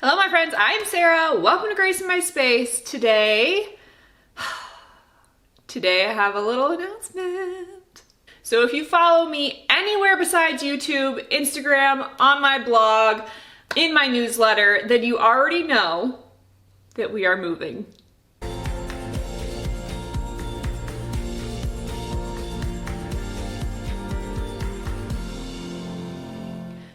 Hello my friends, I'm Sarah. Welcome to Grace in My Space. Today I have a little announcement. So if you follow me anywhere besides YouTube, Instagram, on my blog, in my newsletter, then you already know that we are moving.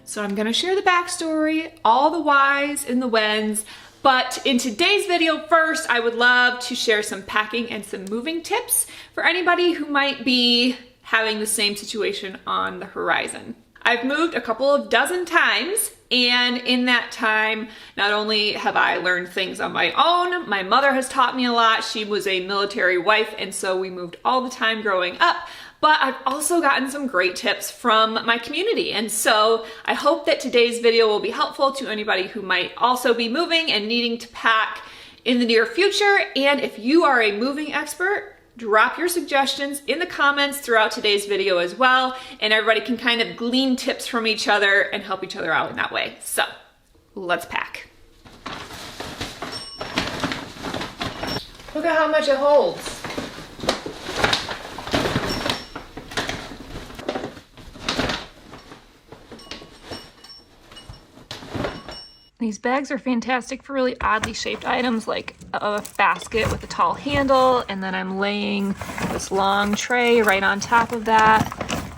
So I'm gonna share the backstory, all the whys and the whens, but in today's video first, I would love to share some packing and some moving tips for anybody who might be having the same situation on the horizon. I've moved a couple of dozen times, and in that time, not only have I learned things on my own, my mother has taught me a lot. She was a military wife, and so we moved all the time growing up. But I've also gotten some great tips from my community. And so I hope that today's video will be helpful to anybody who might also be moving and needing to pack in the near future. And if you are a moving expert, drop your suggestions in the comments throughout today's video as well. And everybody can kind of glean tips from each other and help each other out in that way. So let's pack. Look at how much it holds. These bags are fantastic for really oddly shaped items like a basket with a tall handle, and then I'm laying this long tray right on top of that,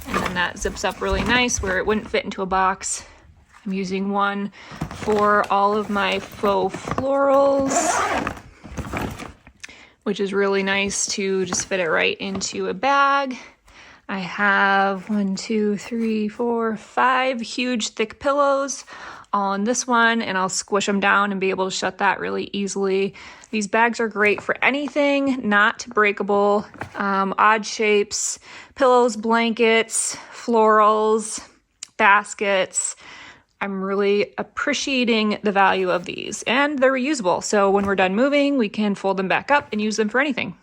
and then that zips up really nice where it wouldn't fit into a box. I'm using one for all of my faux florals, which is really nice to just fit it right into a bag. I have 1, 2, 3, 4, 5 huge thick pillows on this one, and I'll squish them down and be able to shut that really easily. These bags are great for anything not breakable, odd shapes, pillows, blankets, florals, baskets. I'm really appreciating the value of these, and they're reusable. So when we're done moving, we can fold them back up and use them for anything.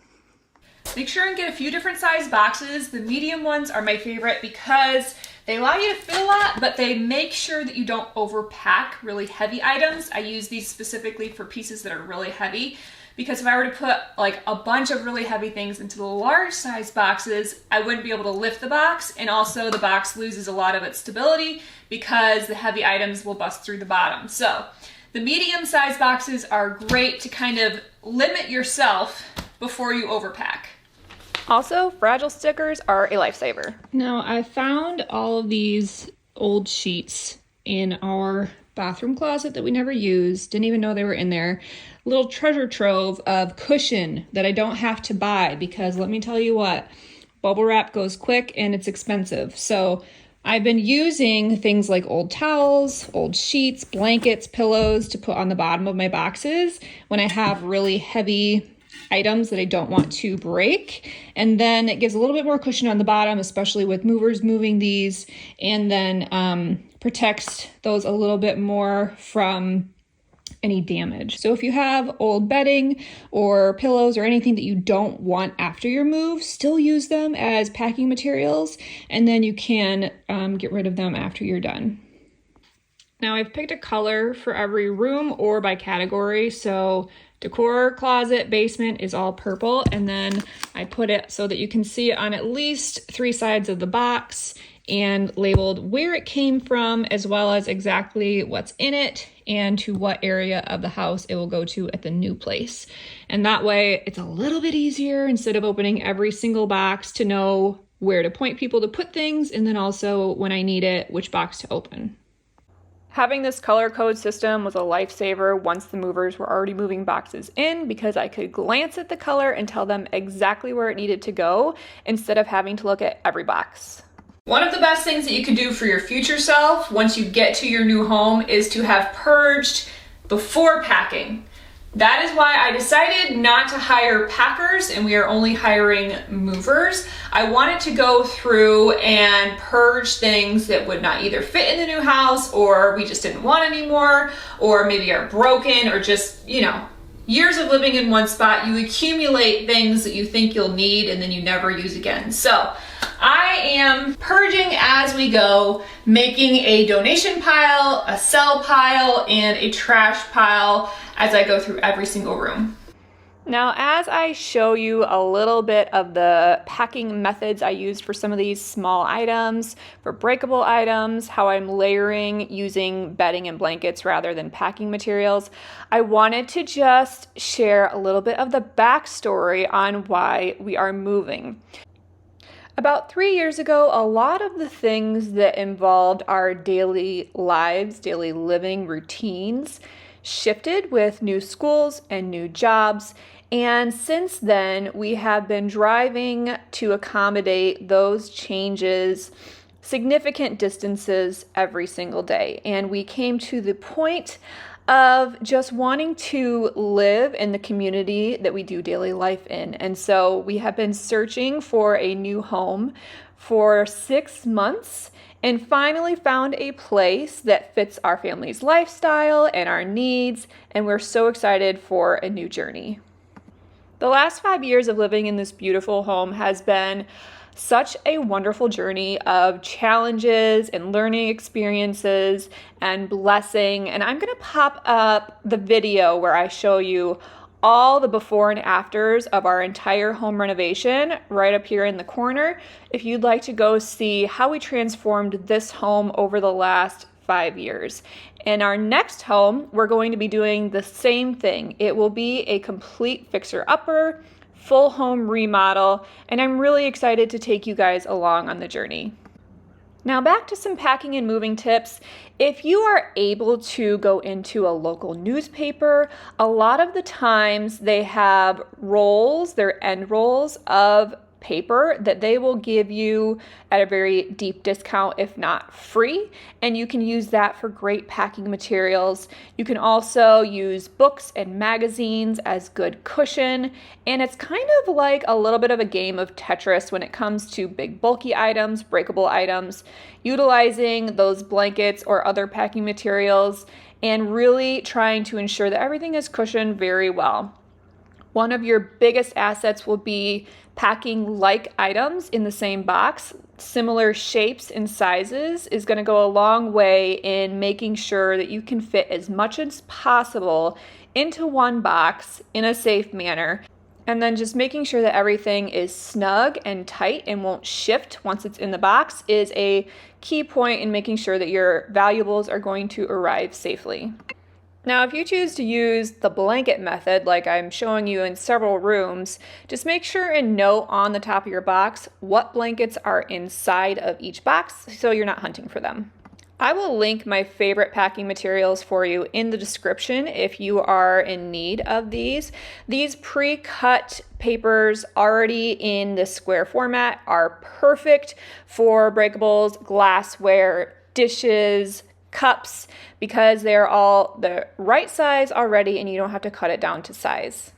Make sure and get a few different size boxes. The medium ones are my favorite because they allow you to fit a lot, but they make sure that you don't overpack really heavy items. I use these specifically for pieces that are really heavy, because if I were to put like a bunch of really heavy things into the large size boxes, I wouldn't be able to lift the box, and also the box loses a lot of its stability because the heavy items will bust through the bottom. So the medium size boxes are great to kind of limit yourself before you overpack. Also, fragile stickers are a lifesaver. Now, I found all of these old sheets in our bathroom closet that we never used. Didn't even know they were in there. Little treasure trove of cushion that I don't have to buy, because let me tell you what, bubble wrap goes quick and it's expensive. So I've been using things like old towels, old sheets, blankets, pillows to put on the bottom of my boxes when I have really heavy items that I don't want to break. And then it gives a little bit more cushion on the bottom, especially with movers moving these, and then protects those a little bit more from any damage. So if you have old bedding or pillows or anything that you don't want after your move, still use them as packing materials, and then you can get rid of them after you're done. Now I've picked a color for every room or by category. So decor, closet, basement is all purple, and then I put it so that you can see it on at least 3 sides of the box and labeled where it came from, as well as exactly what's in it and to what area of the house it will go to at the new place. And that way it's a little bit easier, instead of opening every single box, to know where to point people to put things, and then also when I need it, which box to open. Having this color code system was a lifesaver once the movers were already moving boxes in, because I could glance at the color and tell them exactly where it needed to go instead of having to look at every box. One of the best things that you can do for your future self once you get to your new home is to have purged before packing. That is why I decided not to hire packers, and we are only hiring movers. I wanted to go through and purge things that would not either fit in the new house, or we just didn't want anymore, or maybe are broken, or just, years of living in one spot, you accumulate things that you think you'll need and then you never use again. So I am purging as we go, making a donation pile, a sell pile, and a trash pile as I go through every single room. Now, as I show you a little bit of the packing methods I used for some of these small items, for breakable items, how I'm layering using bedding and blankets rather than packing materials, I wanted to just share a little bit of the backstory on why we are moving. About 3 years ago, a lot of the things that involved our daily lives, daily living routines, shifted with new schools and new jobs. And since then, we have been driving to accommodate those changes significant distances every single day. And we came to the point of just wanting to live in the community that we do daily life in. And so we have been searching for a new home for 6 months and finally found a place that fits our family's lifestyle and our needs. And we're so excited for a new journey. The last 5 years of living in this beautiful home has been such a wonderful journey of challenges and learning experiences and blessing. And I'm going to pop up the video where I show you all the before and afters of our entire home renovation right up here in the corner if you'd like to go see how we transformed this home over the last 5 years. In our next home, we're going to be doing the same thing. It will be a complete fixer-upper, full home remodel, and I'm really excited to take you guys along on the journey. Now back to some packing and moving tips. If you are able to go into a local newspaper, a lot of the times they have rolls, their end rolls of paper that they will give you at a very deep discount, if not free, and you can use that for great packing materials. You can also use books and magazines as good cushion, and it's kind of like a little bit of a game of Tetris when it comes to big bulky items, breakable items, utilizing those blankets or other packing materials and really trying to ensure that everything is cushioned very well. One of your biggest assets will be packing like items in the same box. Similar shapes and sizes is going to go a long way in making sure that you can fit as much as possible into one box in a safe manner. And then just making sure that everything is snug and tight and won't shift once it's in the box is a key point in making sure that your valuables are going to arrive safely. Now, if you choose to use the blanket method, like I'm showing you in several rooms, just make sure and note on the top of your box what blankets are inside of each box so you're not hunting for them. I will link my favorite packing materials for you in the description if you are in need of these. These pre-cut papers already in the square format are perfect for breakables, glassware, dishes, cups, because they're all the right size already and you don't have to cut it down to size.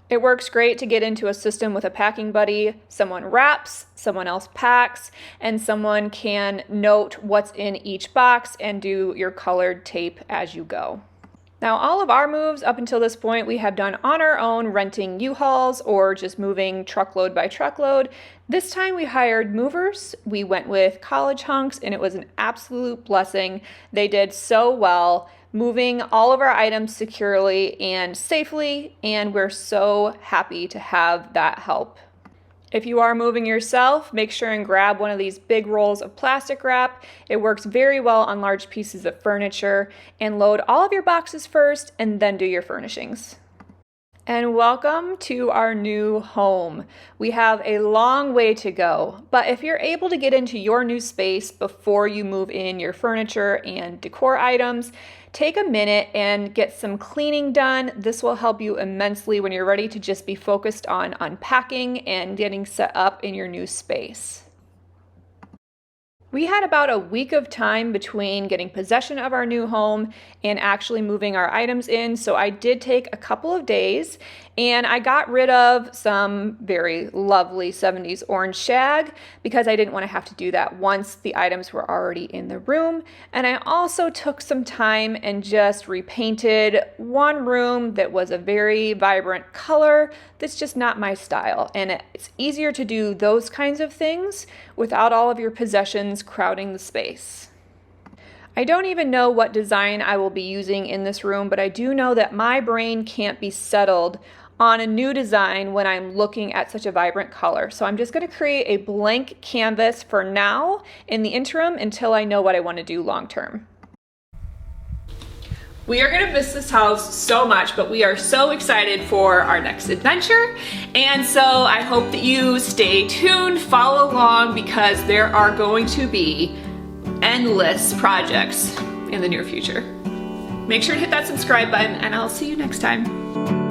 It works great to get into a system with a packing buddy. Someone wraps, someone else packs, and someone can note what's in each box and do your colored tape as you go. Now, all of our moves up until this point we have done on our own, renting U-Hauls or just moving truckload by truckload. This time we hired movers. We went with college hunks and it was an absolute blessing. They did so well, moving all of our items securely and safely, and we're so happy to have that help. If you are moving yourself, make sure and grab one of these big rolls of plastic wrap. It works very well on large pieces of furniture, and load all of your boxes first and then do your furnishings. And welcome to our new home. We have a long way to go, but if you're able to get into your new space before you move in your furniture and decor items, take a minute and get some cleaning done. This will help you immensely when you're ready to just be focused on unpacking and getting set up in your new space. We had about a week of time between getting possession of our new home and actually moving our items in, so I did take a couple of days and I got rid of some very lovely 70s orange shag because I didn't want to have to do that once the items were already in the room. And I also took some time and just repainted one room that was a very vibrant color that's just not my style. And it's easier to do those kinds of things without all of your possessions crowding the space. I don't even know what design I will be using in this room, but I do know that my brain can't be settled on a new design when I'm looking at such a vibrant color. So I'm just going to create a blank canvas for now in the interim until I know what I want to do long term. We are gonna miss this house so much, but we are so excited for our next adventure. And so I hope that you stay tuned, follow along, because there are going to be endless projects in the near future. Make sure to hit that subscribe button and I'll see you next time.